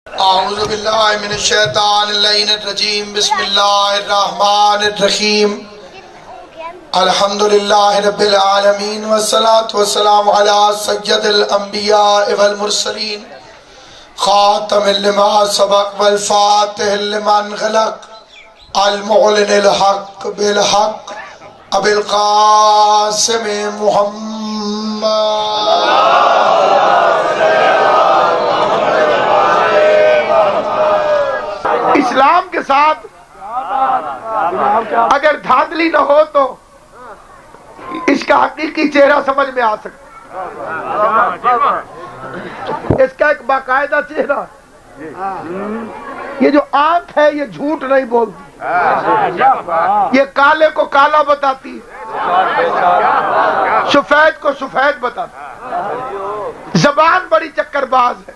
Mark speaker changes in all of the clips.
Speaker 1: اعوذ باللہ من الشیطان اللعین الرجیم بسم اللہ الرحمن الرحیم الحمدللہ رب العالمین والصلاة والسلام علی سید الانبیاء والمرسلین خاتم لما سبق والفاتح لمن غلق المعلن الحق بالحق ابی القاسم محمد اسلام کے ساتھ اگر دھاندلی نہ ہو تو اس کا حقیقی چہرہ سمجھ میں آ سکتا، اس کا ایک باقاعدہ چہرہ، یہ جو آنکھ ہے یہ جھوٹ نہیں بولتی، یہ کالے کو کالا بتاتی، سفید کو سفید بتاتی، زبان بڑی چکر باز ہے،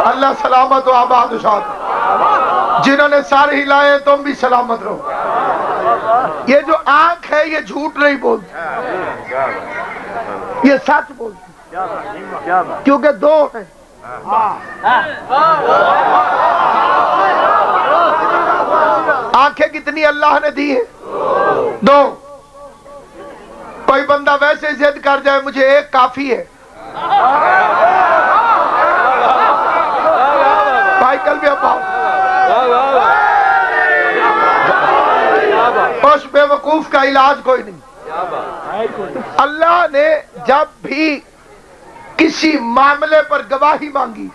Speaker 1: اللہ سلامت و آباد اشاد، جنہوں نے سارے ہلائے تم بھی سلامت رہو۔ یہ جو آنکھ ہے یہ جھوٹ نہیں بولتی، یہ سچ بولتی، کیونکہ دو ہیں، آنکھیں کتنی اللہ نے دی ہیں؟ دو۔ کوئی بندہ ویسے ضد کر جائے مجھے ایک کافی ہے، کل بھی اس بے وقوف کا علاج کوئی نہیں۔ اللہ نے جب بھی کسی معاملے پر گواہی مانگی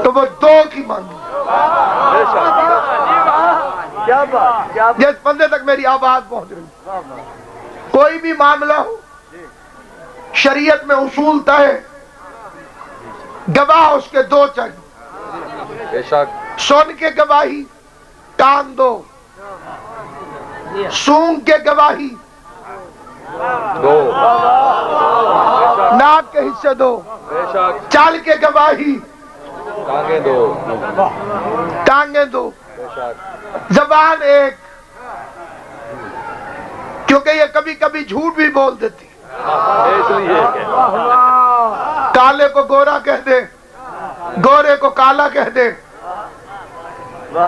Speaker 1: تو وہ دو کی مانگی۔ جس بندے تک میری آواز پہنچ رہی، کوئی بھی معاملہ ہو، شریعت میں اصول طے، گواہ اس کے دو چاہیے، سن کے گواہی کان دو، سونگ کے گواہی دو، ناک کے حصے دو، چال کے گواہی ٹانگیں دو، زبان ایک، کیونکہ یہ کبھی کبھی جھوٹ بھی بول دیتی، کالے کو گورا کہہ دے، گورے کو کالا کہہ دے،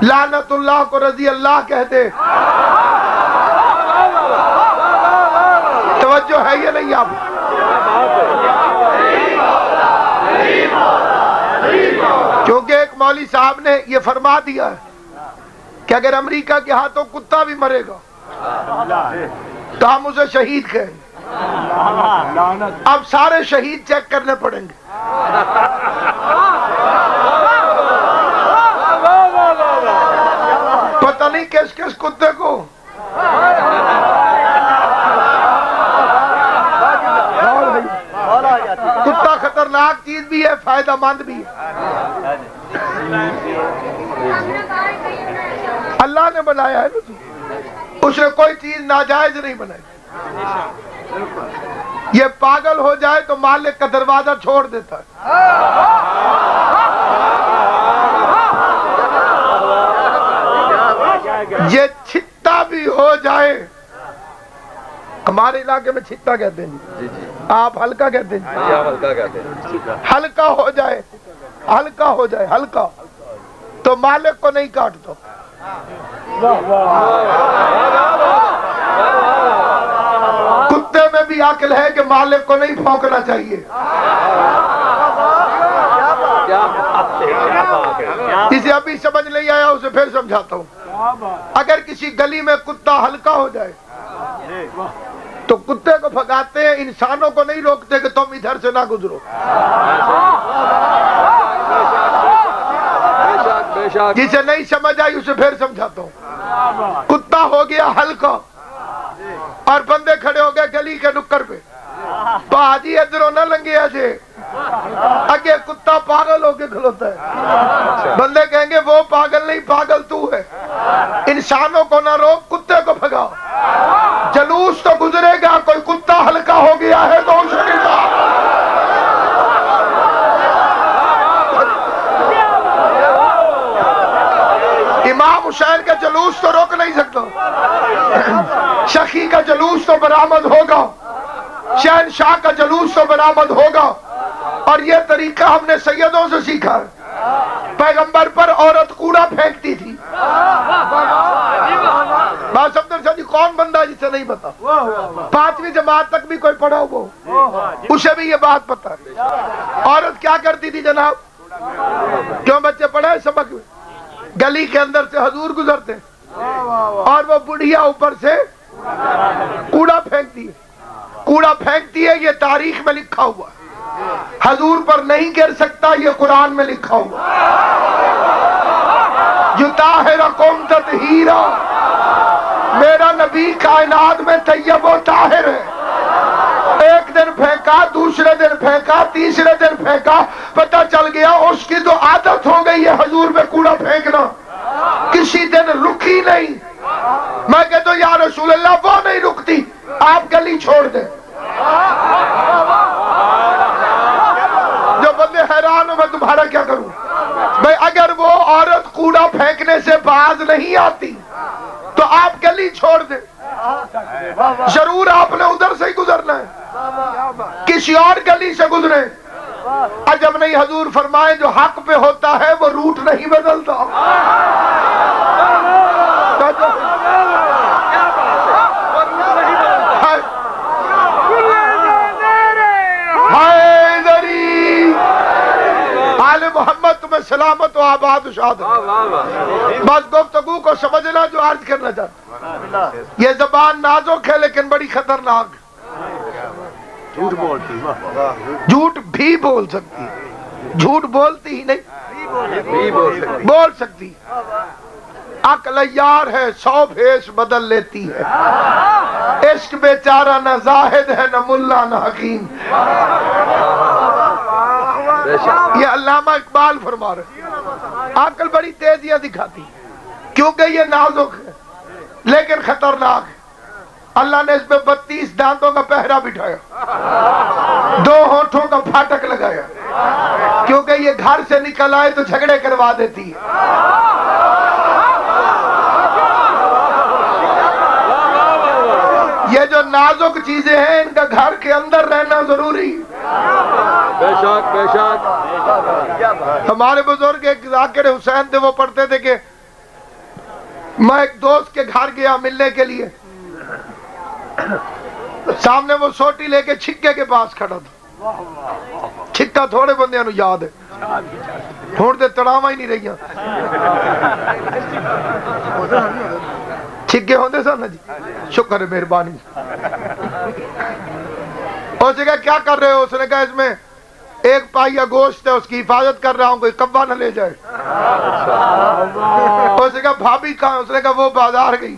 Speaker 1: لعنت اللہ کو رضی اللہ کہہ دے۔ توجہ ہے یہ نہیں آپ؟ کیونکہ ایک مولوی صاحب نے یہ فرما دیا ہے کہ اگر امریکہ کے ہاتھوں کتا بھی مرے گا تو ہم اسے شہید کہیں گے۔ اب سارے شہید چیک کرنے پڑیں گے، پتہ نہیں کس کس کتے کو۔ کتا خطرناک چیز بھی ہے، فائدہ مند بھی ہے، اللہ نے بنایا ہے، اس نے کوئی چیز ناجائز نہیں بنائی۔ یہ پاگل ہو جائے تو مالک کا دروازہ چھوڑ دیتا ہے۔ یہ چھتا بھی ہو جائے، ہمارے علاقے میں چھتا کہتے ہیں، آپ ہلکا کہتے ہیں، ہلکا ہو جائے، ہلکا ہو جائے، ہلکا تو مالک کو نہیں کاٹ دو۔ کتے میں بھی عقل ہے کہ مالک کو نہیں بھونکنا چاہیے، جسے ابھی سمجھ نہیں آیا اسے پھر سمجھاتا ہوں۔ اگر کسی گلی میں کتا ہلکا ہو جائے تو کتے کو بھگاتے ہیں، انسانوں کو نہیں روکتے کہ تم ادھر سے نہ گزرو۔ جسے نہیں سمجھ آئی اسے پھر سمجھاتا ہوں۔ کتا ہو گیا ہلکا اور بندے کھڑے ہو گئے گلی کے نکر پہ، باجی ادھروں نہ لنگے آجے، اگے کتا پاگل ہو کے کھلوتا ہے، بندے کہیں گے وہ پاگل نہیں، پاگل تو ہے۔ انسانوں کو نہ روک، کتے کو بھگاؤ، جلوس تو گزرے گا، کوئی کتا ہلکا ہو گیا ہے تو اسے نکال۔ امام حسین کا جلوس تو روک نہیں سکتا، شقی کا جلوس تو برآمد ہوگا، شیخ شہنشاہ کا جلوس تو برآمد ہوگا، اور یہ طریقہ ہم نے سیدوں سے سیکھا ہے۔ پیغمبر پر عورت کوڑا پھینکتی تھی۔ بات صفدر شاہ جی کون بندہ جسے نہیں پتا؟ 5ویں جماعت تک بھی کوئی پڑھا ہو اسے بھی یہ بات پتا ہے۔ عورت کیا کرتی تھی جناب؟ کیوں بچے پڑھے سبق میں؟ گلی کے اندر سے حضور گزرتے اور وہ بڑھیا اوپر سے کوڑا پھینکتی ہے، کوڑا پھینکتی ہے، یہ تاریخ میں لکھا ہوا ہے۔ حضور پر نہیں گر سکتا، یہ قرآن میں لکھا ہوا یطہرکم تطہیرا، میرا نبی کائنات میں طیب و طاہر ہے۔ ایک دن پھینکا، دوسرے دن پھینکا، تیسرے دن پھینکا، پتہ چل گیا اس کی تو عادت ہو گئی ہے حضور میں کوڑا پھینکنا، کسی دن رکی نہیں۔ میں کہتا ہوں یا رسول اللہ وہ نہیں رکتی، آپ گلی چھوڑ دیں۔ جو بندے حیران ہو میں تمہارا کیا کروں بھئی، اگر وہ عورت کوڑا پھینکنے سے باز نہیں آتی تو آپ گلی چھوڑ دیں، ضرور آپ نے ادھر سے ہی گزرنا ہے، کسی اور گلی سے گزرے۔ عجب نہیں، حضور فرمائے جو حق پہ ہوتا ہے وہ روٹ نہیں بدلتا۔ محمد تمہیں سلامت و آباد و شاد۔ بس گفتگو کو سمجھنا جو عرض کرنا چاہتا۔ یہ زبان نازک ہے لیکن بڑی خطرناک، جھوٹ بولتی، جھوٹ بھی بول سکتی، جھوٹ بولتی ہی نہیں بول سکتی۔ عقل یار ہے 100 بھیس بدل لیتی ہے، عشق بیچارہ نہ زاہد ہے نہ ملا نہ حکیم۔ یہ علامہ اقبال فرما رہے، عقل بڑی تیزیاں دکھاتی کیونکہ یہ نازک ہے لیکن خطرناک ہے۔ اللہ نے اس پہ 32 دانتوں کا پہرا بٹھایا، 2 ہونٹوں کا پھاٹک لگایا، کیونکہ یہ گھر سے نکل آئے تو جھگڑے کروا دیتی ہے۔ یہ جو نازک چیزیں ہیں ان کا گھر کے اندر رہنا ضروری ہے۔ بے شک بے شک۔ ہمارے بزرگ ایک ذاکر حسین تھے، وہ پڑھتے تھے کہ میں ایک دوست کے گھر گیا ملنے کے لیے، سامنے وہ سوٹی لے کے چھکے کے پاس کھڑا تھا۔ چھکا تھوڑے بندے نو یاد ہے، ہون دے تڑاواں ہی نہیں رہیاں، چھکے ہوندے سن نا جی، شکر ہے مہربانی۔ اس نے کہا کیا کر رہے ہو؟ اس نے کہا اس میں 1 پائیا گوشت ہے، اس کی حفاظت کر رہا ہوں، کوئی کبا نہ لے جائے۔ اس نے کہا بھابی کہاں؟ اس نے کہا وہ بازار گئی۔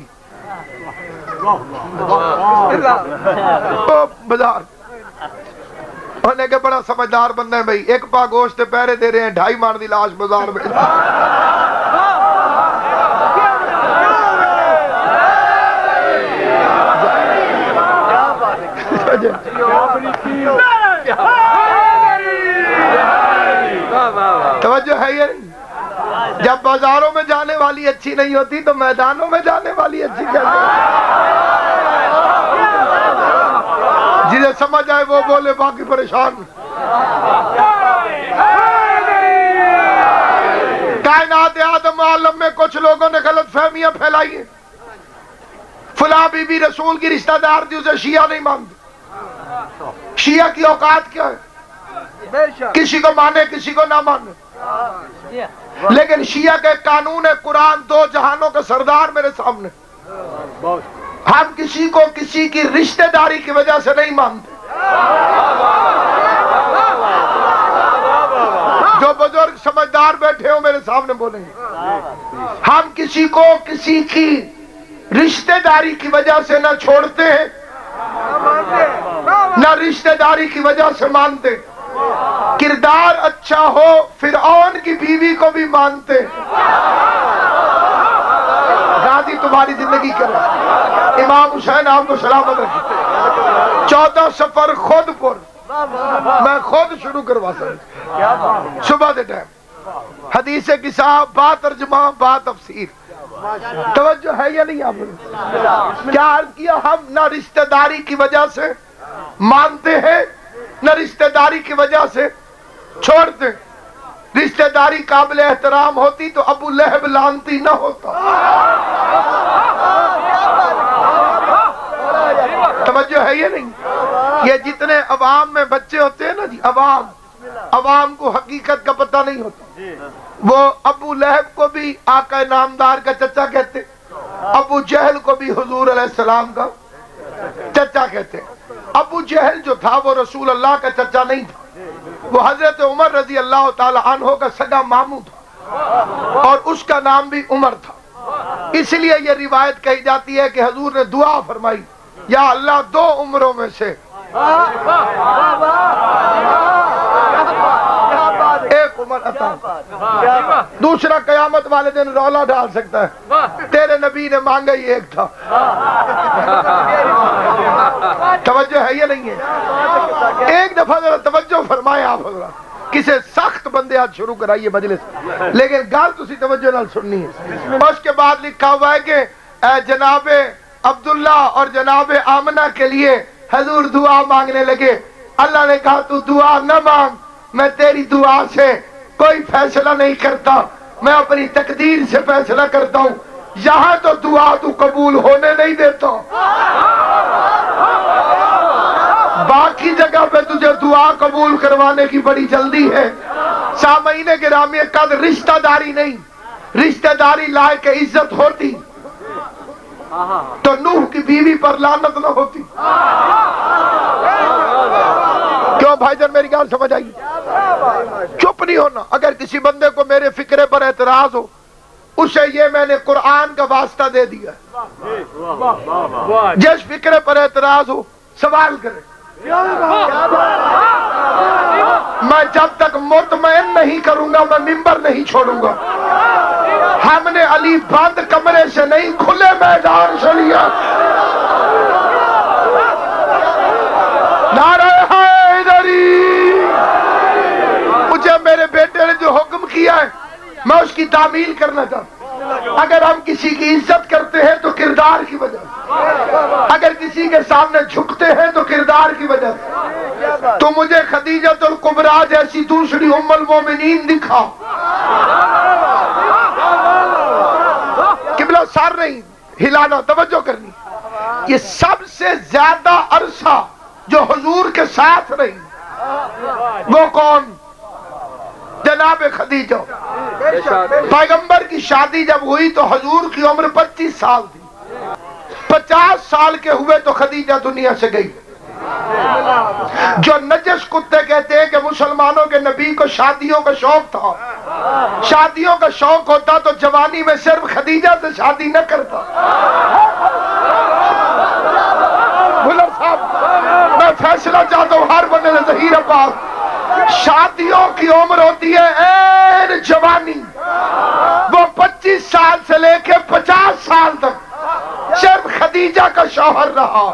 Speaker 1: بازار انہوں نے کہا بڑا سمجھدار بندہ ہے بھائی، 1 پا گوشت پہرے دے رہے ہیں، 2.5 مان دی لاش بازار میں۔ توجہ ہے یہ نہیں؟ جب بازاروں میں جانے والی اچھی نہیں ہوتی تو میدانوں میں جانے والی اچھی کیسے؟ جسے سمجھ آئے وہ بولے، باقی پریشان۔ کائنات آدم عالم میں کچھ لوگوں نے غلط فہمیاں پھیلائی ہیں، فلاں بی بی رسول کی رشتہ دار تھی، اسے شیعہ نہیں مانتے۔ شیعہ کی اوقات کیا ہے؟ کسی کو مانے کسی کو نہ مانے، لیکن شیعہ کے قانون ہے قرآن 2 جہانوں کا سردار میرے سامنے، ہم کسی کو کسی کی رشتہ داری کی وجہ سے نہیں مانتے۔ جو بزرگ سمجھدار بیٹھے ہو میرے سامنے بولیں گے، ہم کسی کو کسی کی رشتہ داری کی وجہ سے نہ چھوڑتے ہیں نہ رشتہ داری کی وجہ سے مانتے۔ کردار اچھا ہو فرعون کی بیوی کو بھی مانتے۔ غازی تمہاری زندگی کرے، امام حسین آپ کو سلامت رکھے۔ 14 سفر خود پر میں خود شروع کروا سکتا، صبح دے ٹائم حدیث قصہ، با ترجمہ با تفسیر۔ توجہ ہے یا نہیں آپ نے؟ کیا عرض کیا؟ ہم نہ رشتہ داری کی وجہ سے مانتے ہیں نہ رشتہ داری کی وجہ سے چھوڑتے. رشتہ داری قابل احترام ہوتی تو ابو لہب لعنتی نہ ہوتا. توجہ ہے یہ نہیں؟ یہ جتنے عوام میں بچے ہوتے ہیں نا جی، عوام کو حقیقت کا پتہ نہیں ہوتا. وہ ابو لہب کو بھی آقا نامدار کا چچا کہتے، ابو جہل کو بھی حضور علیہ السلام کا چچا کہتے. ابو جہل جو تھا وہ رسول اللہ کا چچا نہیں تھا، وہ حضرت عمر رضی اللہ تعالی عنہ کا سگا ماموں تھا اور اس کا نام بھی عمر تھا. اس لیے یہ روایت کہی جاتی ہے کہ حضور نے دعا فرمائی، یا اللہ 2 عمروں میں سے ایک عمر عطا. دوسرا قیامت والے دن رولا ڈال سکتا ہے، تیرے نبی نے مانگا ہی ایک تھا. توجہ ہے یہ نہیں ہے؟ ایک دفعہ ذرا توجہ فرمائے آپ حضرات. کسی سخت بندے آج شروع کرائیے مجلس، لیکن گال تسی توجہ نال سننی ہے. اس کے بعد لکھا ہوا ہے کہ جناب عبداللہ اور جناب آمنہ کے لیے حضور دعا مانگنے لگے. اللہ نے کہا تو دعا نہ مانگ، میں تیری دعا سے کوئی فیصلہ نہیں کرتا، میں اپنی تقدیر سے فیصلہ کرتا ہوں. یہاں تو دعا تو قبول ہونے نہیں دیتا، باقی جگہ پہ تجھے دعا قبول کروانے کی بڑی جلدی ہے. سامعین گرامی قدر، رشتہ داری نہیں، رشتہ داری لائق عزت ہوتی تو نوح کی بیوی پر لعنت نہ ہوتی. کیوں بھائی جان میری گال سمجھ آئی؟ چپ نہیں ہونا. اگر کسی بندے کو میرے فکرے پر اعتراض ہو، اسے یہ میں نے قرآن کا واسطہ دے دیا، جس فکرے پر اعتراض ہو سوال کرے. میں جب تک مطمئن نہیں کروں گا میں ممبر نہیں چھوڑوں گا. ہم نے علی بند کمرے سے نہیں کھلے میدان سے لیا. نعرہ حیدری. مجھے میرے بیٹے نے جو حکم کیا ہے میں اس کی تعمیل کرنا چاہتا ہوں. اگر ہم کسی کی عزت کرتے ہیں تو کردار کی وجہ سے، اگر کسی کے سامنے جھکتے ہیں تو کردار کی وجہ سے. تو مجھے خدیجۃ الکبریٰ جیسی دوسری ام المومنین دکھا. قبلہ سر نہیں ہلانا، توجہ کرنی. یہ سب سے زیادہ عرصہ جو حضور کے ساتھ رہی وہ کون؟ جناب خدیجہ. پیغمبر کی شادی جب ہوئی تو حضور کی عمر 25 سال تھی. 50 سال کے ہوئے تو خدیجہ دنیا سے گئی. جو نجس کتے کہتے ہیں کہ مسلمانوں کے نبی کو شادیوں کا شوق تھا، شادیوں کا شوق ہوتا تو جوانی میں صرف خدیجہ سے شادی نہ کرتا. بھلر صاحب میں فیصلہ چاہتا ہوں ہر بندے سے ظہیر پاک. شادیوں کی عمر ہوتی ہے این جوانی. وہ 25 سال سے لے کے 50 سال تک صرف خدیجہ کا شوہر رہا.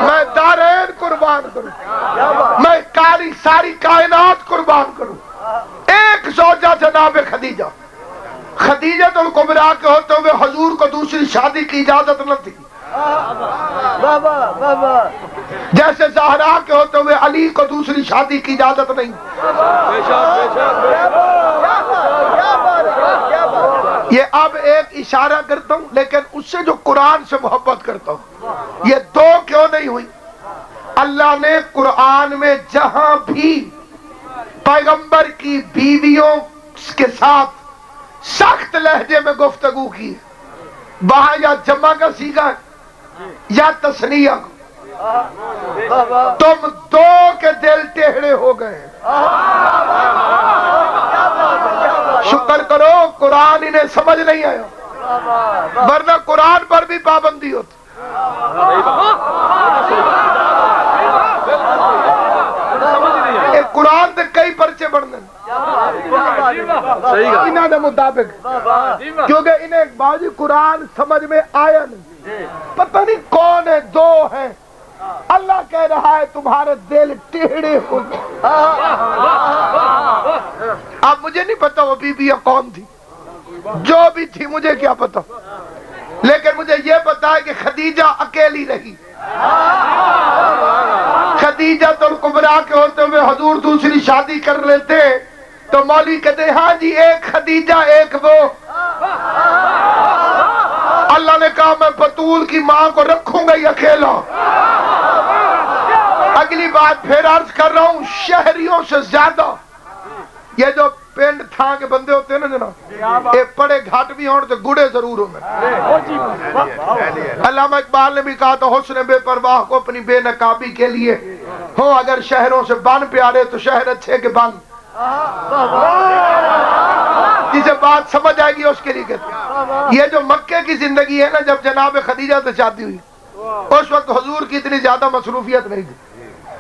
Speaker 1: میں دارین قربان کروں، میں ساری کائنات قربان کروں. ایک زوجہ جناب خدیجہ. خدیجۃ الکبریٰ کے ہوتے ہوئے حضور کو دوسری شادی کی اجازت نہ تھی، جیسے زہرا کے ہوتے ہوئے علی کو دوسری شادی کی اجازت نہیں. یہ اب ایک اشارہ کرتا ہوں لیکن اس سے جو قرآن سے محبت کرتا ہوں. یہ 2 کیوں نہیں ہوئی؟ اللہ نے قرآن میں جہاں بھی پیغمبر کی بیویوں کے ساتھ سخت لہجے میں گفتگو کی، وہاں یا جمع کا سیگا ہے یا تثنیہ کو. تم 2 کے دل ٹیڑھے ہو گئے. شکر کرو قرآن انہیں سمجھ نہیں آیا، ورنہ قرآن پر بھی پابندی ہوتی. قرآن دے کئی پرچے بڑھنے انہوں نے مطابق، کیونکہ انہیں باجی قرآن سمجھ میں آیا نہیں. پتہ نہیں کون ہے، 2 ہیں. اللہ کہہ رہا ہے تمہارے دل ٹیڑھے ہو گئے. اب مجھے نہیں پتا وہ بیویاں کون تھی، جو بھی تھی مجھے کیا پتا، لیکن مجھے یہ پتا ہے کہ خدیجہ اکیلی رہی. خدیجہ الکبریٰ کے ہوتے ہوئے حضور دوسری شادی کر لیتے تو مولوی کہتے ہاں جی ایک خدیجہ ایک وہ. اللہ نے کہا میں بطول کی ماں کو رکھوں گا ہی اکیلا. اگلی بات پھر عرض کر رہا ہوں، شہریوں سے زیادہ یہ جو پنڈ تھا کے بندے ہوتے ہیں نا جناب، یہ پڑے گھاٹ بھی ہوں تو گڑے ضرور ہوں. علامہ اقبال نے بھی کہا تو حسن بے پرواہ کو اپنی بے نقابی کے لیے ہو اگر شہروں سے بن پیارے تو شہر اچھے کے بن. جسے بات سمجھ آئے گی اس کے لیے کہتے ہیں. یہ جو مکے کی زندگی ہے نا، جب جناب خدیجہ سے شادی ہوئی اس وقت حضور کی اتنی زیادہ مصروفیت نہیں تھی.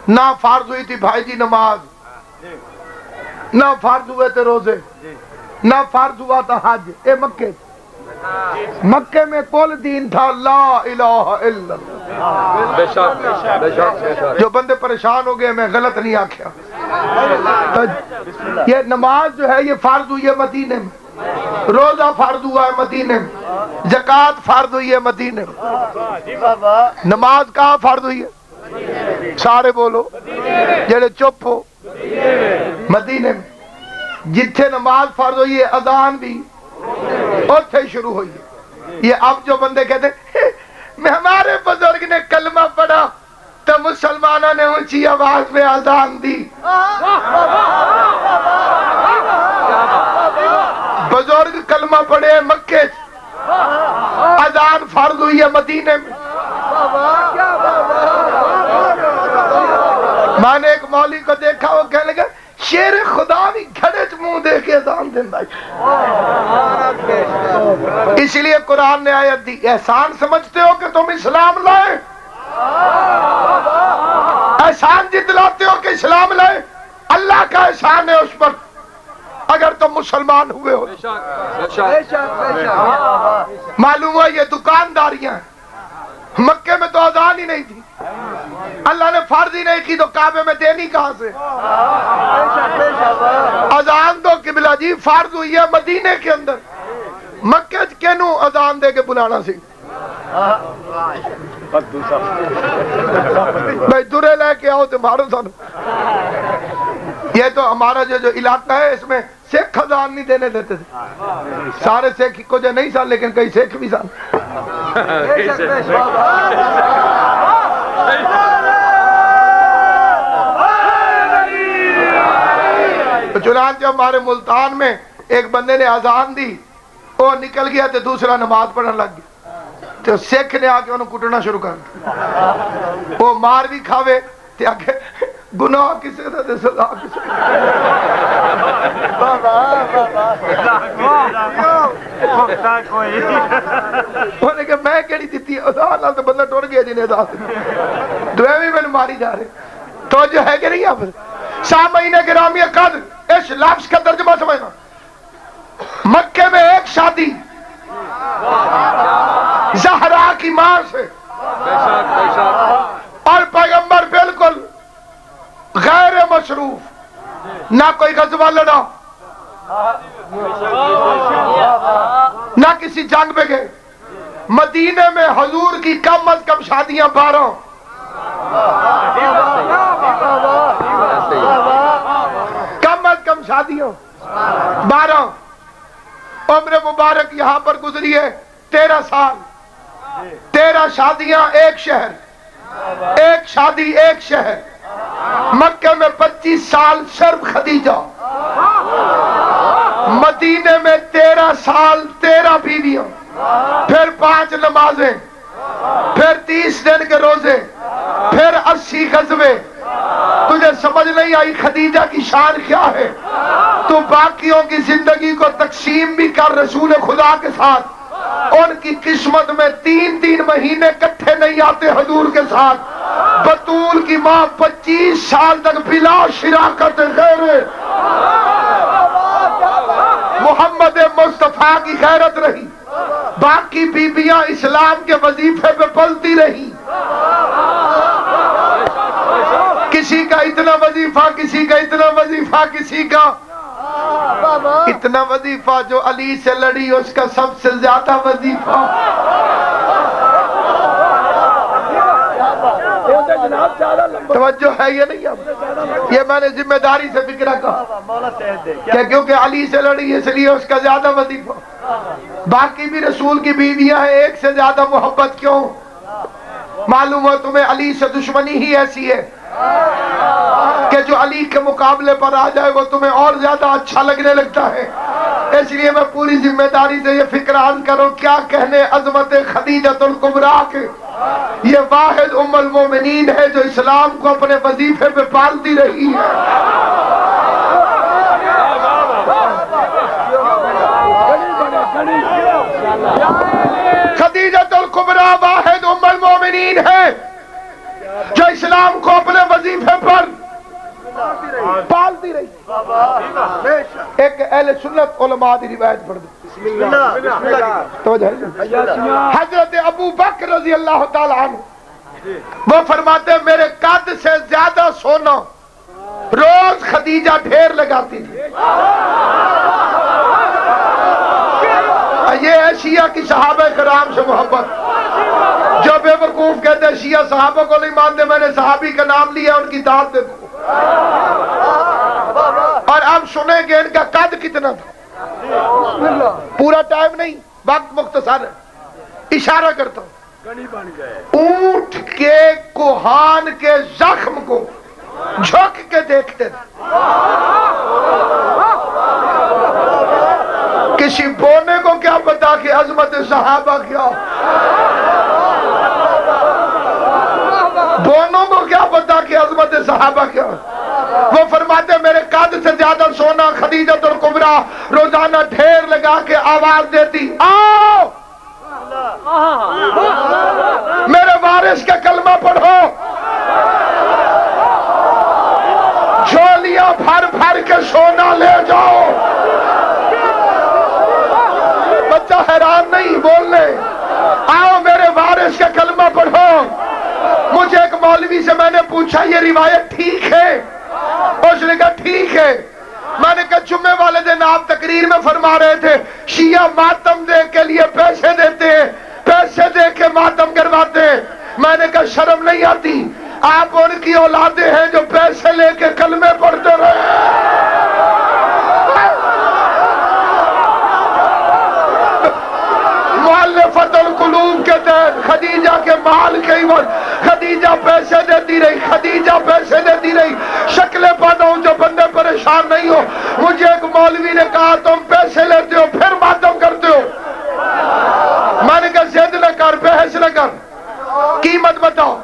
Speaker 1: نہ فرض ہوئی تھی بھائی جی نماز، نہ فرض ہوئے تھے روزے، نہ فرض ہوا تھا حج. اے مکے میں کل دین تھا لا الہ الا اللہ. جو بندے پریشان ہو گئے میں غلط نہیں آکھیا. یہ نماز جو ہے یہ فرض ہوئی ہے مدینے میں، روزہ فرض ہوا ہے مدینے میں، زکوٰۃ فرض ہوئی ہے مدینے میں. نماز کہاں فرض ہوئی ہے؟ سارے بولو جڑے چپ ہو. مدینے میں. جتھے نماز فرض ہوئی ہے اذان بھی اوتھے شروع ہوئی ہے. یہ اب جو بندے کہتے ہیں میں ہمارے بزرگ نے کلمہ پڑھا تو مسلمانوں نے اونچی آواز میں اذان دی. بزرگ کلمہ پڑھے مکے، اذان فرض ہوئی ہے مدینے میں. میں نے ایک مولوی کو دیکھا وہ کہنے لگا شیر خدا بھی گھڑے چ منہ دے کے اذان دیندا ہے. اس لیے قرآن نے آیت دی احسان سمجھتے ہو کہ تم اسلام لائے، احسان جتلاتے ہو کہ اسلام لائے. اللہ کا احسان ہے اس پر اگر تم مسلمان ہوئے ہو. معلوم ہوا یہ دکانداریاں ہیں. مکے میں تو اذان ہی نہیں تھی، اللہ نے فرض ہی نہیں کی تو کعبے میں دینی کہاں سے؟ اذان تو قبلہ جی فرض ہوئی ہے مدینے کے اندر. مکے کینوں اذان دے کے بلانا سی؟ بھائی درے لے کے آؤ تو مارو سانو. یہ تو ہمارا جو علاقہ ہے اس میں سکھ اذان نہیں دینے دیتے تھے. سارے سکھ کو جو نہیں سن لیکن کئی سکھ بھی سن. چنانچہ ہمارے ملتان میں ایک بندے نے اذان دی، وہ نکل گیا تو دوسرا نماز پڑھنے لگ گیا تو سکھ نے آ کے انہوں کٹنا شروع کر دیا. وہ مار بھی کھاوے تے آگے گناہ کسے دا تے سزا کسے. انہوں نے کہا میں کہڑی دیتی ہے اذان نال تو بندہ ٹر گیا جنہیں اذان دی دوے بھی میں ماری جا رہے. تو جو ہے کہ نہیں آپ سامعین گرامی قدر اس لفظ کا ترجمہ سمجھنا. مکے میں ایک شادی زہرا کی ماں سے اور پیغمبر بالکل غیر مصروف، نہ کوئی غزوہ لڑا، نہ کسی جنگ پہ گئے. مدینے میں حضور کی کم از کم شادیاں 12، کم از کم شادیاں 12. عمر مبارک یہاں پر گزری ہے 13 سال. 13 شادیاں ایک شہر، ایک شادی ایک شہر. مکے میں 25 سال صرف خدیجہ، مدینے میں 13 سال 13 بیویاں، پھر 5 نمازیں، پھر 30 دن کے روزے، پھر 80 غزوے. تجھے سمجھ نہیں آئی خدیجہ کی شان کیا ہے؟ تو باقیوں کی زندگی کو تقسیم بھی کر رسول خدا کے ساتھ. ان کی قسمت میں 3 مہینے کٹھے نہیں آتے حضور کے ساتھ. بطول کی ماں 25 سال تک بلا شراکت غیر محمد مصطفیٰ کی غیرت رہی. باقی بیبیاں اسلام کے وظیفے پہ پلتی رہی. کسی کا اتنا وظیفہ، کسی کا اتنا وظیفہ، کسی کا اتنا وظیفہ جو علی سے لڑی اس کا سب سے زیادہ وظیفہ. توجہ ہے یہ نہیں اب؟ یہ میں نے ذمہ داری سے فکرہ کہا کہ کیونکہ علی سے لڑی اس لیے اس کا زیادہ وظیفہ. باقی بھی رسول کی بیویاں ہیں، ایک سے زیادہ محبت کیوں؟ معلوم ہو تمہیں علی سے دشمنی ہی ایسی ہے کہ جو علی کے مقابلے پر آ جائے وہ تمہیں اور زیادہ اچھا لگنے لگتا ہے. اس لیے میں پوری ذمہ داری سے یہ فکر عرض کروں، کیا کہنے عظمت خدیجۃ الکبریٰ کے. یہ واحد ام المومنین ہے جو اسلام کو اپنے وظیفے پہ پالتی رہی ہے. خدیجۃ الکبریٰ واحد ام المومنین ہے جو اسلام کو اپنے وظیفے پر پالتی رہی. ایک اہل سنت علماء دی روایت پڑھ دو. حضرت ابو بکر رضی اللہ تعالی عنہ وہ فرماتے ہیں میرے قد سے زیادہ سونا روز خدیجہ ڈھیر لگاتی تھی. یہ ہے شیعہ کی صحابہ کرام سے محبت. جو بے وقوف کہتے ہیں شیعہ صحابہ کو نہیں مانتے، میں نے صحابی کا نام لیا، ان کی داد دیکھو. اور اب سنیں کہ ان کا قد کتنا تھا. پورا ٹائم نہیں، وقت مختصر ہے، اشارہ کرتا ہوں. اونٹ کے کوہان کے زخم کو جھک کے دیکھتے تھے. کسی بونے کو کیا پتا کہ عظمت صحابہ کیا، بونوں کو کیا پتا کہ عظمت صحابہ کیا. وہ فرماتے میرے قد سے زیادہ سونا خدیجۃ الکبریٰ روزانہ ڈھیر لگا کے آواز دیتی، آؤ میرے وارث کا کلمہ پڑھو. جھولیاں بھر بھر کے سونا لے جاؤ. بچہ حیران نہیں بولنے، آؤ میرے وارث کا کلمہ پڑھو. مجھے ایک مولوی سے میں نے پوچھا یہ روایت ٹھیک ہے؟ اس نے کہا ٹھیک ہے. میں نے کہا جمعے والے دن آپ تقریر میں فرما رہے تھے شیعہ ماتم دے کے لیے پیسے دیتے ہیں، پیسے دے کے ماتم کرواتے ہیں. میں نے کہا شرم نہیں آتی؟ آپ ان کی اولادیں ہیں جو پیسے لے کے کلمے پڑھتے رہے. مؤلفۃ القلوب کے تحت خدیجہ کے مال کے عوض خدیجہ پیسے دیتی رہی، خدیجہ پیسے دیتی رہی. شکلیں پڑھاؤں جو بندے پریشان نہیں ہو. مجھے ایک مولوی نے کہا تم پیسے لیتے ہو پھر ماتم کرتے ہو. میں نے کہا ضد نہ کر، بحث نہ کر، قیمت بتاؤ.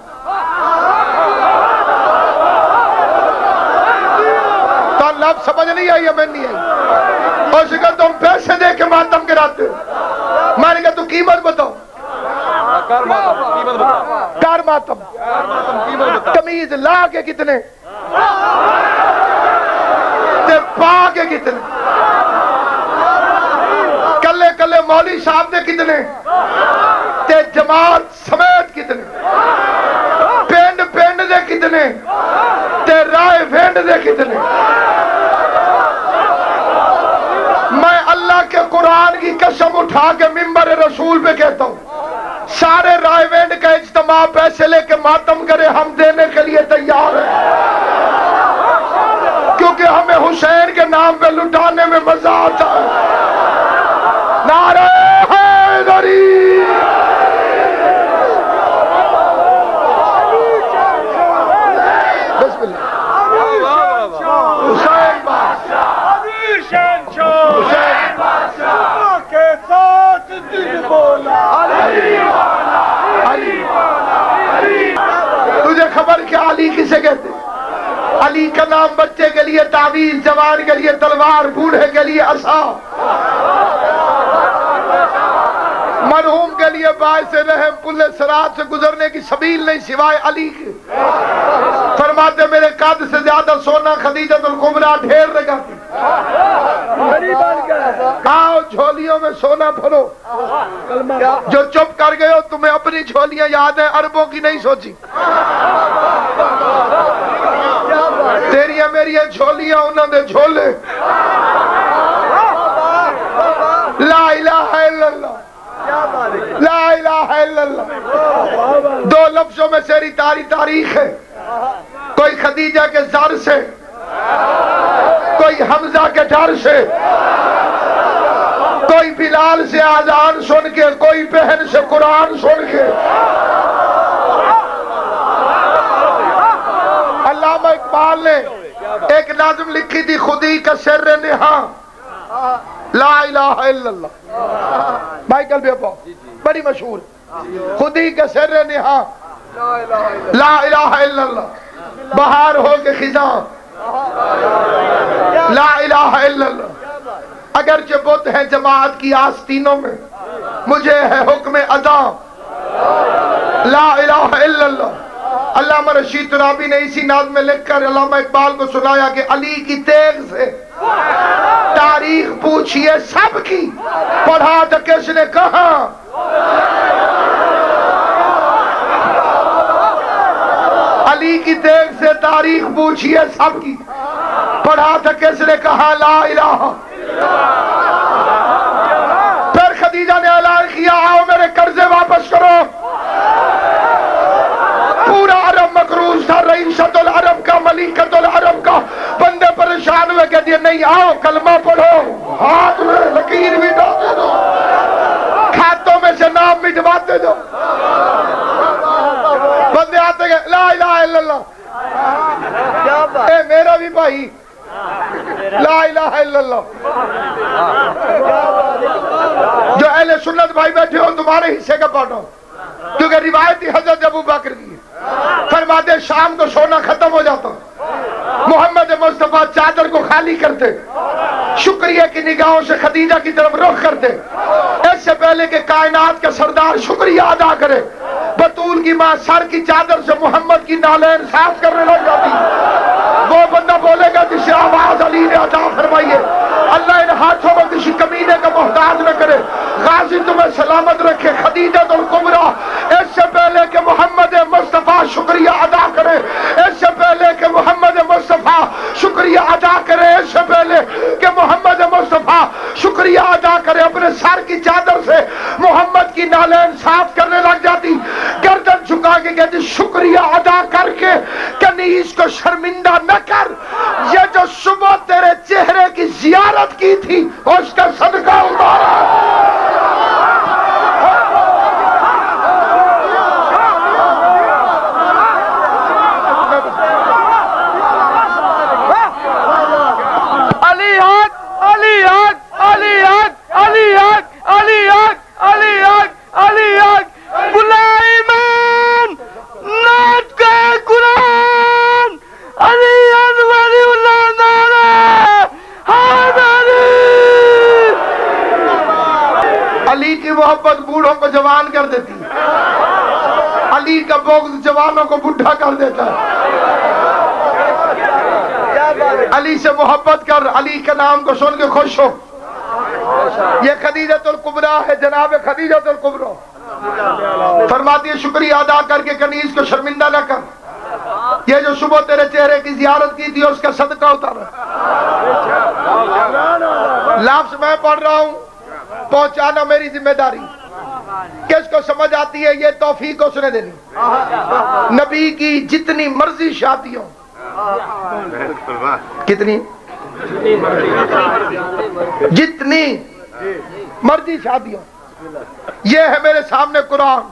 Speaker 1: تو لفظ سمجھ نہیں آئی، ہمیں نہیں آئی. اور کہا تم پیسے دے کے ماتم کراتے ہو. میں نے کہا تو قیمت بتاؤ. کار ماتم تمیز لا کے کتنے تے پا کے کتنے، کلے کلے مولوی صاحب نے کتنے تے جماعت سمیت کتنے، پینڈ پینڈ دے کتنے تے رائے وینڈ دے کتنے. میں اللہ کے قرآن کی قسم اٹھا کے ممبر رسول پہ کہتا ہوں سارے رائے وینڈ کا اجتماع پیسے لے کے ماتم کرے، ہم دینے کے لیے تیار ہیں، کیونکہ ہمیں حسین کے نام پہ لٹانے میں مزہ آتا ہے. نعرہ حیدری. بسم اللہ. حسین بادشاہ کے ساتھ دل بولا. تجھے خبر کیا علی کسے کہتے؟ علی کا نام بچے کے لیے تعویذ، جوان کے لیے تلوار، بوڑھے کے لیے عصا، مرحوم کے لیے باعث رحم، پل صراط سے گزرنے کی سبیل نہیں سوائے علی کے. فرماتے میرے قد سے زیادہ سونا خدیجۃ الکبریٰ ڈھیر لگاتی. آؤ جھولیوں میں سونا بھرو. جو چپ کر گئے ہو تمہیں اپنی جھولیاں یاد ہیں، عربوں کی نہیں سوچی. تیریاں میری جھولیاں انہوں نے جھولے. الا اللہ. دو لفظوں میں ساری تاریخ ہے. کوئی خدیجہ کے زر سے، کوئی حمزہ کے ڈر سے، کوئی بلال سے آذان سن کے، کوئی بہن سے قرآن سن کے. علامہ اقبال نے ایک نظم لکھی تھی، خودی کا سر نہاں لا الہ الا اللہ. مائیکل بیپو بڑی مشہور. خودی کا سر نہاں لا الہ الا اللہ. بہار ہو کے خزاں لا الہ الا اللہ. اگرچہ بت ہیں جماعت کی آستینوں میں، مجھے ہے حکم ادا لا الہ الا اللہ. علامہ رشید ترابی نے اسی نظم میں لکھ کر علامہ اقبال کو سنایا کہ علی کی تیغ سے تاریخ پوچھئے سب کی، پڑھا تو کس نے کہا. علی کی تیغ سے تاریخ پوچھئے سب کی، پڑھا تو کس نے کہا لا الہ. پھر خدیجہ نے اعلان کیا آؤ میرے قرضے واپس کرو. پورا عرب مقروض تھا، رئیست العرب کا، ملکت العرب کا. بندے پریشان ہوئے کہتے ہیں نہیں آؤ کلمہ پڑھو، ہاتھ میں لکیر مٹا دے دو، کھاتوں میں سے نام مٹواتے دو. بندے آتے گئے لا الہ الا اللہ. اے میرا بھی بھائی لا الہ الا اللہ. جو اہل سنت بھائی بیٹھے ہو تمہارے حصے کا پڑھو، کیونکہ روایتی حضرت ابو بکر کی فرماتے شام کو سونا ختم ہو جاتا، محمد مصطفیٰ چادر کو خالی کرتے، شکریہ کی نگاہوں سے خدیجہ کی طرف رخ کرتے. اس سے پہلے کہ کائنات کا سردار شکریہ ادا کرے، بطول کی ماں سر کی چادر سے محمد کی نالین صاف کرنے لگ جاتی. وہ بندہ بولے گا جسے آواز علی نے عطا فرمائی ہے. اللہ ان ہاتھوں میں کسی کمینے کا محتاج نہ کرے. غازی تمہیں سلامت رکھے. خدیجہ الکبریٰ اس سے پہلے کہ محمد مصطفیٰ شکریہ ادا کرے، اس سے پہلے کہ محمد مصطفیٰ شکریہ ادا کرے، اس سے پہلے کہ محمد مصطفیٰ شکریہ ادا کرے، اپنے سر کی چادر سے محمد کی نالین صاف کرنے لگ جاتی. گردن جھکا کے کہتی شکریہ ادا کر کے کنیز کو شرمندہ نہ کر. یہ جو صبح تیرے چہرے کی زیارت کی تھی اس کا صدقہ اتارا. محبت بوڑھوں کو جوان کر دیتی، علی کا بغض جوانوں کو بڈھا کر دیتا ہے. علی سے محبت کر، علی کے نام کو سن کے خوش ہو. یہ خدیجہ الکبریٰ ہے، جناب خدیجہ الکبریٰ فرماتی ہے شکریہ ادا کر کے کنیز کو شرمندہ نہ کر. یہ جو صبح تیرے چہرے کی زیارت کی تھی اس کا صدقہ اتارا. لفظ میں پڑھ رہا ہوں، پہنچانا میری ذمہ داری. کس کو سمجھ آتی ہے یہ توفیق اس نے دینی. نبی کی جتنی مرضی شادیوں، کتنی جتنی مرضی شادیوں، یہ ہے میرے سامنے قرآن.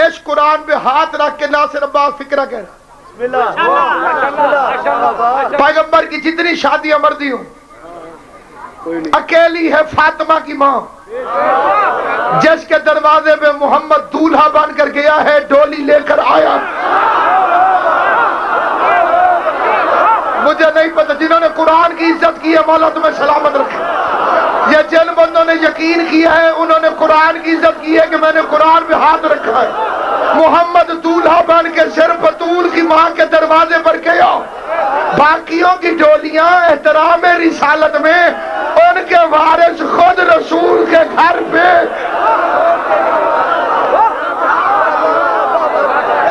Speaker 1: اس قرآن پہ ہاتھ رکھ کے ناصر عباس فکرہ کہہ رہا، پیغمبر کی جتنی شادیاں مرضی ہوں، اکیلی ہے فاطمہ کی ماں جس کے دروازے پہ محمد دولہا بن کر گیا ہے، ڈولی لے کر آیا. مجھے نہیں پتہ، جنہوں نے قرآن کی عزت کی ہے مولا تمہیں سلامت رکھے. یہ جن بندوں نے یقین کیا ہے انہوں نے قرآن کی عزت کی ہے کہ میں نے قرآن پہ ہاتھ رکھا ہے. محمد دولہا بن کے صرف بطول کی ماں کے دروازے پر گیا. باقیوں کی ڈولیاں احترام رسالت میں ان کے وارث خود رسول کے گھر پہ،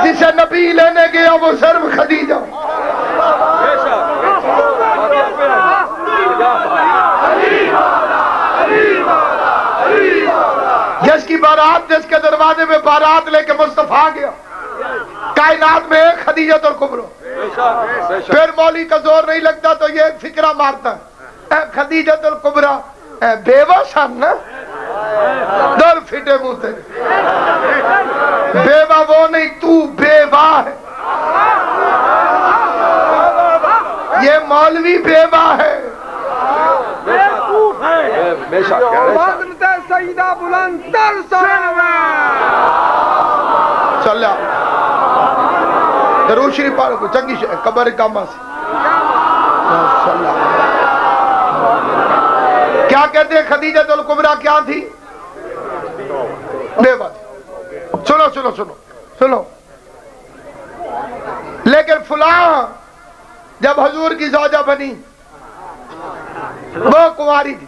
Speaker 1: جسے نبی لینے گیا وہ صرف خدیجہ. جس کی بارات جس کے دروازے دروازے پہ بارات لے کے مصطفیٰ گیا، کائنات میں ایک خدیجہ الکبریٰ، پھر مولوی کا زور نہیں لگتا تو یہ ایک فکرہ مارتا ہے، اے خدیجہ الکبریٰ بیوہ سن نا، در پھٹے منہ تیرے، بیوہ وہ نہیں تو بیوہ ہے، یہ مولوی بیوہ ہے،
Speaker 2: سیدہ بلند تر
Speaker 1: چلیا درود شریف پڑھ کو چنگی قبر کاما سے کیا کہتے ہیں خدیجہ الکبریٰ کیا تھی؟ بیوہ تھی۔ سنو سنو سنو سنو، لیکن فلاں جب حضور کی زوجہ بنی وہ کنواری تھی،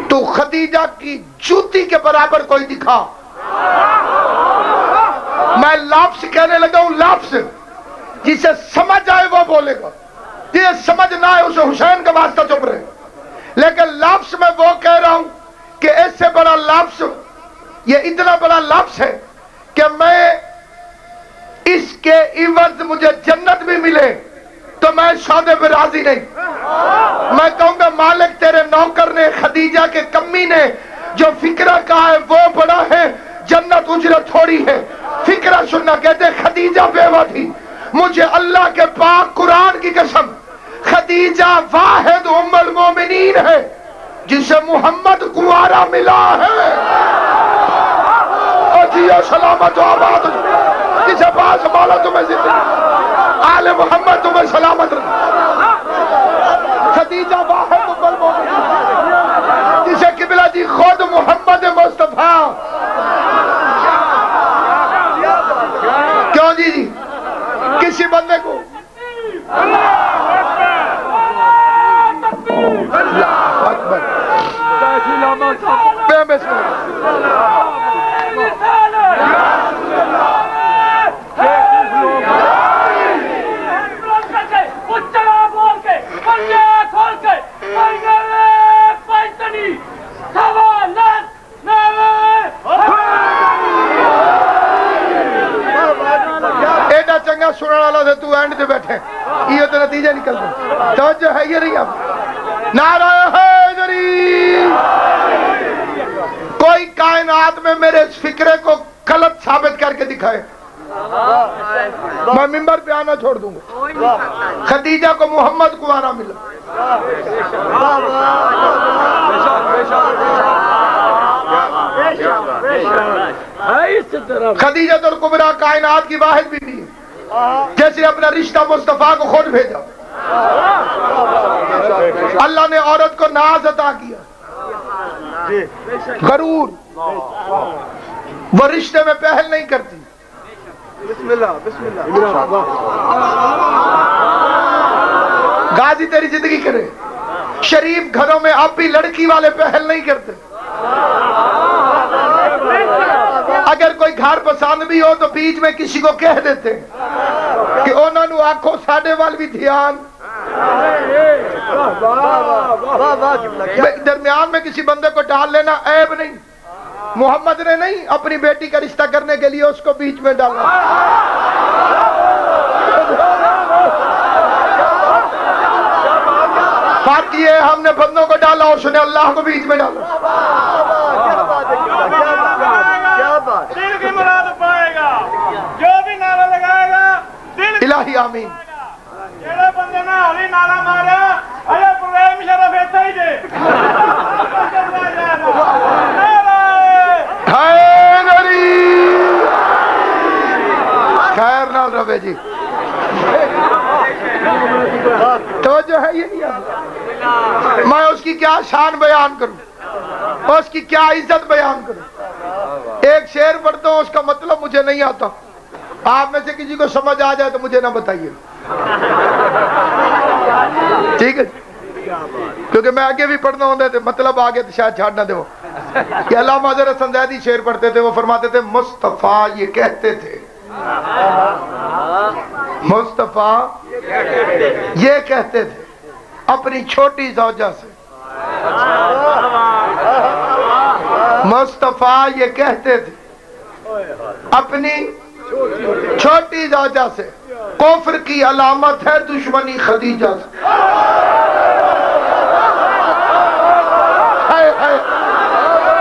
Speaker 1: تو خدیجہ کی جوتی کے برابر کوئی دکھا، میں لفظ کہنے لگا ہوں، لفظ جسے سمجھ آئے وہ بولے گا، جسے سمجھ نہ آئے اسے حسین کا واسطہ چپ رہے، لیکن لفظ میں وہ کہہ رہا ہوں کہ اس سے بڑا لفظ، یہ اتنا بڑا لفظ ہے کہ میں اس کے عوض مجھے جنت بھی ملے تو میں سودے پہ راضی نہیں، میں کہوں گا مالک تیرے نوکر نے، خدیجہ کے کمی نے جو فکرہ کہا ہے وہ بڑا ہے، جنت اجرت تھوڑی ہے، فکرہ سننا، کہتے خدیجہ بیوہ تھی، مجھے اللہ کے پاک قرآن کی قسم خدیجہ واحد ام المومنین ہے جسے محمد کنوارا ملا ہے، اور جیو سلامت و آباد جسے پاس مولا تمہیں زندگی، آل محمد تمہیں سلامت رکھے، خدیجہ واحد ام المومنین جسے قبلہ جی خود محمد مصطفیٰ، کیوں جی کسی بندے کو اللہ اکبر بے مثال چنگا سننے والا سے تو اینڈ سے بیٹھے، یہ تو نتیجہ نکلتا، توجہ ہے یہ نہیں آپ، نعرہ حیدری، کوئی کائنات میں میرے اس فکرے کو غلط ثابت کر کے دکھائے، میں منبر پہ آنا چھوڑ دوں گا، خدیجہ کو محمد کنوارا ملا، خدیجہ الکبریٰ کائنات کی واحد بیوی ہے جیسے اپنا رشتہ مصطفیٰ کو خود بھیجا، اللہ نے عورت کو ناز عطا کیا، غرور، وہ رشتے میں پہل نہیں کرتی، بسم اللہ بسم اللہ، غازی تیری زندگی کرے، شریف گھروں میں اب بھی لڑکی والے پہل نہیں کرتے، اگر کوئی گھر پسند بھی ہو تو بیچ میں کسی کو کہہ دیتے کہ انہوں نے آنکھوں ساڑھے وال بھی دھیان، درمیان میں کسی بندے کو ڈال لینا عیب نہیں، محمد نے نہیں اپنی بیٹی کا رشتہ کرنے کے لیے اس کو بیچ میں ڈالا، فرق یہ ہم نے بندوں کو ڈالا اور اس نے اللہ کو بیچ میں ڈالا،
Speaker 3: دل کی مراد پائے گا، جو بھی نعرہ لگائے گا دل
Speaker 1: الہی آمین،
Speaker 3: جڑے بندے نہ ہوئی نعرہ مارا اے پروگرام مشرف ایسا ہی دے،
Speaker 1: حیدری خیر نال روے جی، توجہ ہے یہ نہیں آتا، میں اس کی کیا شان بیان کروں، اس کی کیا عزت بیان کروں، ایک شعر پڑھتا ہوں اس کا مطلب مجھے نہیں آتا، آپ میں سے کسی کو سمجھ آ جائے تو مجھے نہ بتائیے، ٹھیک ہے، کیونکہ میں آگے بھی پڑھنا ہوتا ہے مطلب آگے تو شاید چھاڑ نہ دے، وہ کہ علامہ حضرت زیدی شعر پڑھتے تھے، وہ فرماتے تھے مصطفیٰ یہ کہتے تھے، مصطفیٰ یہ کہتے تھے اپنی چھوٹی زوجہ سے، مصطفیٰ یہ کہتے تھے اپنی چھوٹی زوجہ سے، کفر کی علامت ہے دشمنی خدیجہ سے۔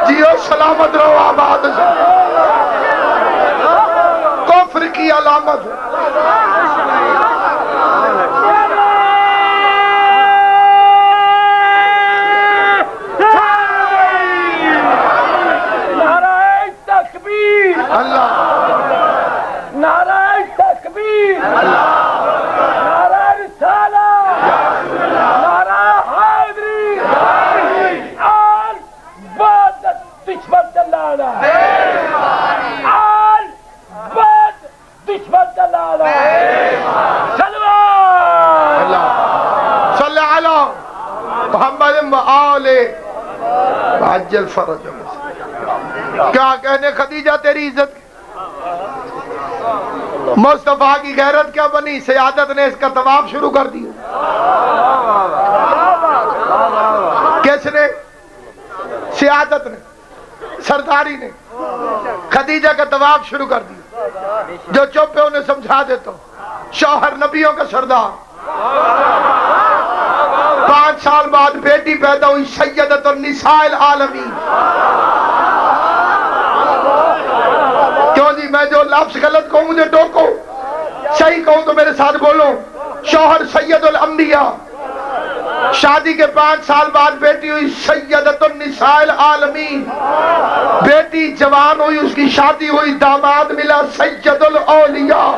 Speaker 1: جیو سلامت رہو آباد سے، کفر کی علامت ہے۔ اللہ
Speaker 2: نعرہ تکبیر، نعرہ رسالہ، نعرہ حیدری، آل بعد دشمن دلالہ، آل بعد دشمن دلالہ، سلوات
Speaker 1: صلی علی محمد و آل عجل فرج۔ کیا کہنے خدیجہ تیری عزت، مصطفیٰ کی غیرت کیا بنی، سیادت نے اس کا طواف شروع کر دیا۔ کس نے؟ سیادت نے، سرداری نے خدیجہ کا طواف شروع کر دیا۔ جو چپ ہے انہیں سمجھا دیتا ہوں، شوہر نبیوں کا سردار، 5 سال بعد بیٹی پیدا ہوئی سیدۃ النساء العالمین۔ کیوں جی میں جو لفظ غلط کہوں مجھے ٹوکو، صحیح کہوں تو میرے ساتھ بولو۔ شوہر سید الانبیاء، شادی کے 5 سال بعد بیٹی ہوئی سیدۃ النساء العالمین، بیٹی جوان ہوئی، اس کی شادی ہوئی، داماد ملا سید الاولیاء،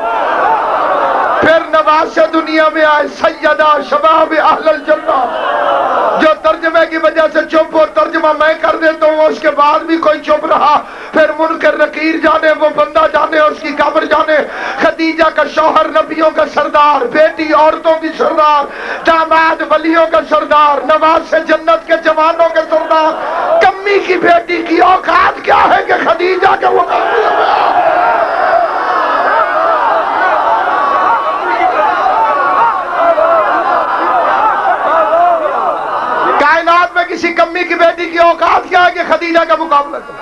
Speaker 1: پھر نواسے دنیا میں آئے سیدہ شباب اہل الجنہ۔ جو ترجمے کی وجہ سے چپ اور ترجمہ میں کر دیتا ہوں، اس کے بعد بھی کوئی چپ رہا، پھر منکر نکیر جانے، وہ بندہ جانے، اس کی قبر جانے۔ خدیجہ کا شوہر نبیوں کا سردار، بیٹی عورتوں کی سردار، داماد ولیوں کا سردار، نواسے جنت کے جوانوں کے سردار۔ کمی کی بیٹی کی اوقات کیا ہے کہ خدیجہ کے مقابلے میں کائنات میں کسی کمی کی بیٹی کی اوقات کیا ہے کہ خدیجہ کا مقابلہ کرے؟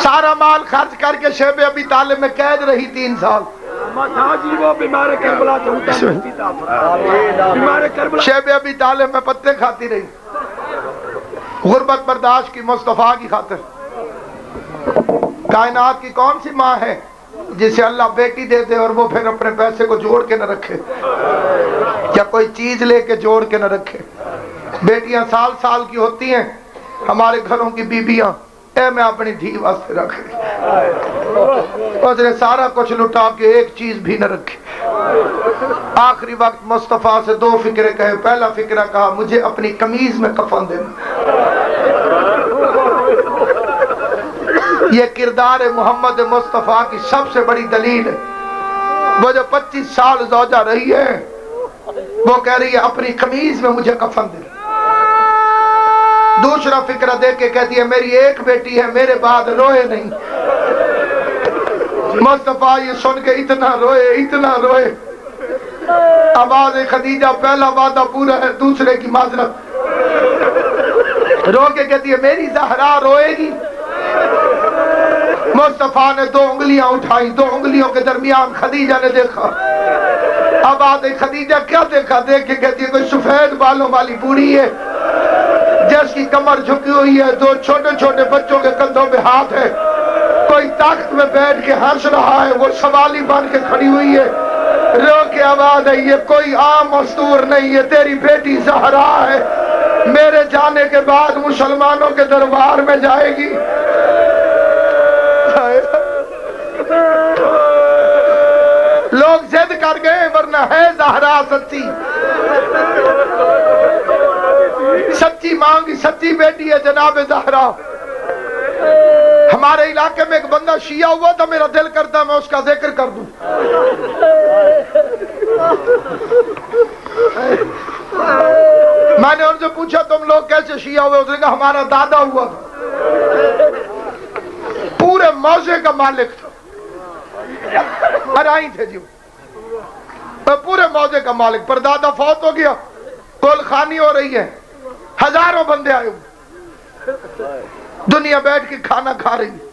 Speaker 1: سارا مال خرچ کر کے شیب ابی طالب میں قید رہی 3 سال۔ شیب ابی طالب میں پتے کھاتی رہی، غربت برداشت کی مصطفیٰ کی خاطر۔ کائنات کی کون سی ماں ہے جسے اللہ بیٹی دے دے اور وہ پھر اپنے پیسے کو جوڑ کے نہ رکھے، یا کوئی چیز لے کے جوڑ کے نہ رکھے؟ بیٹیاں سال سال کی ہوتی ہیں، ہمارے گھروں کی بیبیاں، اے میں اپنی دھی واسطے رکھ لی، اس نے سارا کچھ لٹا کے ایک چیز بھی نہ رکھی۔ آخری وقت مصطفیٰ سے 2 فکرے کہے۔ پہلا فکرہ کہا مجھے اپنی قمیض میں کفن دینا۔ یہ کردار محمد مصطفیٰ کی سب سے بڑی دلیل ہے۔ وہ جو 25 سال زوجہ رہی ہے، وہ کہہ رہی ہے اپنی قمیض میں مجھے کفن دے۔ دوسرا فکرہ دیکھ کے کہتی ہے میری ایک بیٹی ہے، میرے بعد روئے نہیں۔ مصطفیٰ یہ سن کے اتنا روئے۔ آواز خدیجہ پہلا وعدہ پورا ہے، دوسرے کی معذرت۔ رو کے کہتی ہے میری زہرا روئے گی۔ مصطفیٰ نے 2 انگلیاں اٹھائیں، 2 انگلیوں کے درمیان خدیجہ نے دیکھا۔ اب آتے خدیجہ کیا دیکھا؟ دیکھ کے کہتی ہے کوئی سفید بالوں والی بوڑھی ہے جس کی کمر جھکی ہوئی ہے، 2 چھوٹے چھوٹے بچوں کے کندھوں پہ ہاتھ ہے، کوئی تخت میں بیٹھ کے ہنس رہا ہے، وہ سوالی بن کے کھڑی ہوئی ہے۔ رو کے آواز ہے یہ کوئی عام مستور نہیں، یہ تیری بیٹی زہرا ہے، میرے جانے کے بعد مسلمانوں کے دربار میں جائے گی۔ لوگ ضد کر گئے ورنہ ہے زہرا سچی، سچی ماں کی سچی بیٹی ہے جناب زہرا۔ ہمارے علاقے میں ایک بندہ شیعہ ہوا تھا، میرا دل کرتا میں اس کا ذکر کر دوں۔ میں نے ان سے پوچھا تم لوگ کیسے شیعہ ہوئے؟ اس نے کہا ہمارا دادا ہوا تھا، پورے موضع کا مالک تھا، ہرائی تھے جی پورے موضے کا مالک، پردادا فوت ہو گیا، کول خانی ہو رہی ہے، ہزاروں بندے آئے ہوئے، دنیا بیٹھ کے کھانا کھا رہی ہے،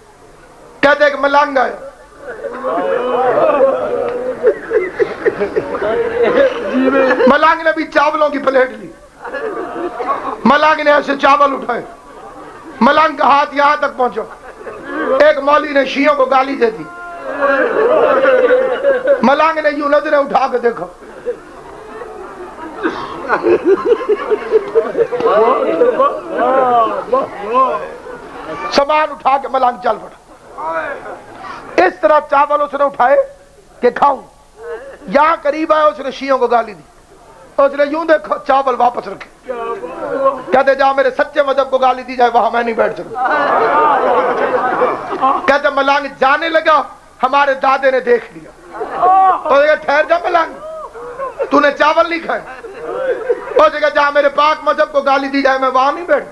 Speaker 1: کہتے ایک ملنگ آیا، ملنگ نے بھی چاولوں کی پلیٹ لی، ملنگ نے ایسے چاول اٹھائے، ملنگ کا ہاتھ یہاں تک پہنچا، ایک مولوی نے شیعوں کو گالی دے دی، ملنگ نے یوں نظریں اٹھا کے دیکھا، سامان اٹھا کے ملنگ چل پڑا، اس طرح چاول اس نے اٹھائے کہ کھاؤں، یہاں قریب آیا اس نے شیعوں کو گالی دی، اس نے یوں دیکھا چاول واپس رکھے، کہتے جہاں میرے سچے مذہب کو گالی دی جائے وہاں میں نہیں بیٹھ سکتا، کہتے ملنگ جانے لگا، ہمارے دادے نے دیکھ لیا، تو ٹھہر جا ملنگ، تو نے چاول نہیں کھائے، اس جگہ جہاں میرے پاک مذہب کو گالی دی جائے میں وہاں نہیں بیٹھ،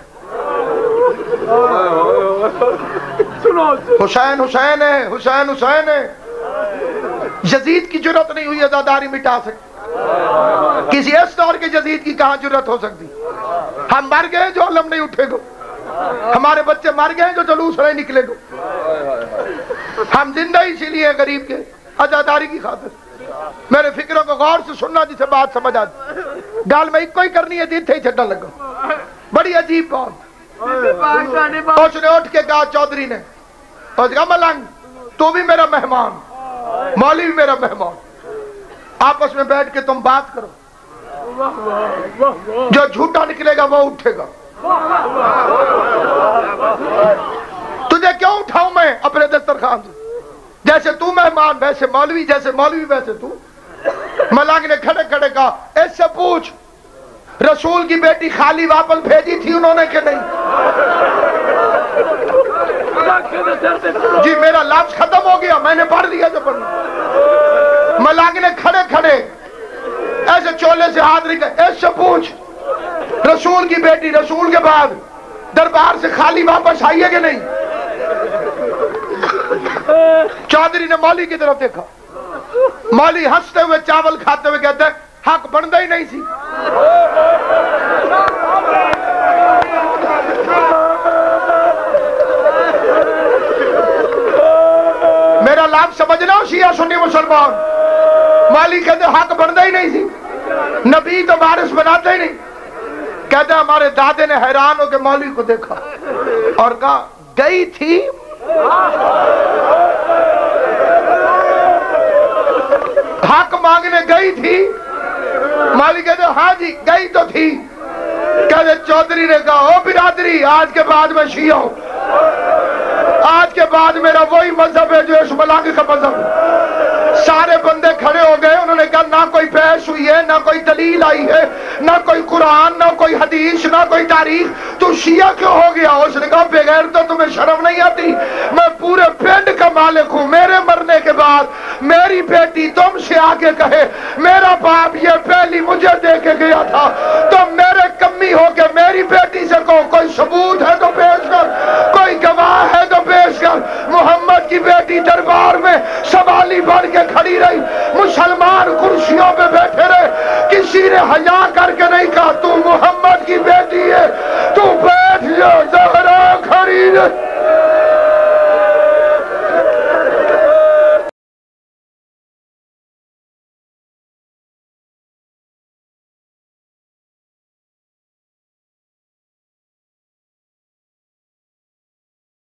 Speaker 1: حسین حسین ہے، حسین حسین ہے، یزید کی جرت نہیں ہوئی عزاداری مٹا سکتی، کسی اس دور کے یزید کی کہاں جرت ہو سکتی، ہم مر گئے جو علم نہیں اٹھے گا، ہمارے بچے مر گئے جو جلوس نہیں نکلے گا، ہم زندہ اسی لیے غریب کے عزاداری کی خاطر، میرے فکروں کو غور سے سننا جسے بات سمجھ آتی، گال میں ایک کوئی کرنی ہے تھی چھٹا لگا، بڑی عجیب بات، اس نے اٹھ کے کہا چودھری نے، اس نے کہا ملنگ تو بھی میرا مہمان، مولوی بھی میرا مہمان، آپس میں بیٹھ کے تم بات کرو، جو جھوٹا نکلے گا وہ اٹھے گا، تجھے کیوں اٹھاؤں میں اپنے دسترخوان سے، جیسے تو مہمان ویسے مولوی، جیسے مولوی ویسے تو، ملنگ نے کھڑے کھڑے کہا اس سے پوچھ رسول کی بیٹی خالی واپس بھیجی تھی انہوں نے کہ نہیں، جی میرا لفظ ختم ہو گیا، میں نے پڑھ لیا جو پڑھنا، ملنگ نے کھڑے کھڑے ایسے چولے سے ہاتھ رکھے، اس سے پوچھ رسول کی بیٹی رسول کے بعد دربار سے خالی واپس آئی ہے کہ نہیں، چودھری نے مولوی کی طرف دیکھا، مولوی ہنستے ہوئے چاول کھاتے ہوئے کہتے ہیں حق بنتا ہی نہیں سی، میرا لفظ سمجھنا شیعہ سنی مسلمان، مولوی کہتے حق بنتا ہی نہیں سی، نبی تو وارث بناتے ہی نہیں، کہتے ہمارے دادے نے حیران ہو کے مولوی کو دیکھا اور کہا گئی تھی، حق مانگنے گئی تھی، مولوی کہتے ہاں جی گئی تو تھی، کہتے چودھری نے کہا او برادری آج کے بعد میں شیعہ ہوں، آج کے بعد میرا وہی مذہب ہے جو اس ملنگ کا مذہب ہے، سارے بندے کھڑے ہو گئے، انہوں نے کہا نہ کوئی بحث ہوئی ہے، نہ کوئی دلیل آئی ہے، نہ کوئی قرآن، نہ کوئی حدیث، نہ کوئی تاریخ، تو شیعہ کیوں ہو گیا؟ اس نے کہا بغیر تو تمہیں شرم نہیں آتی، میں پورے پنڈ کا مالک ہوں، میرے مرنے کے بعد میری بیٹی تم سے آگے کہے میرا باپ یہ پہلی مجھے دے کے گیا تھا، تم میرے کمی ہو کے میری بیٹی سے کہو کوئی ثبوت ہے تو پیش کر، کوئی گواہ ہے تو پیش کر، محمد کی بیٹی دربار میں سوالی بن کے کھڑی رہی، مسلمان کرسیوں پہ بیٹھے رہے، کسی نے حیا کر کے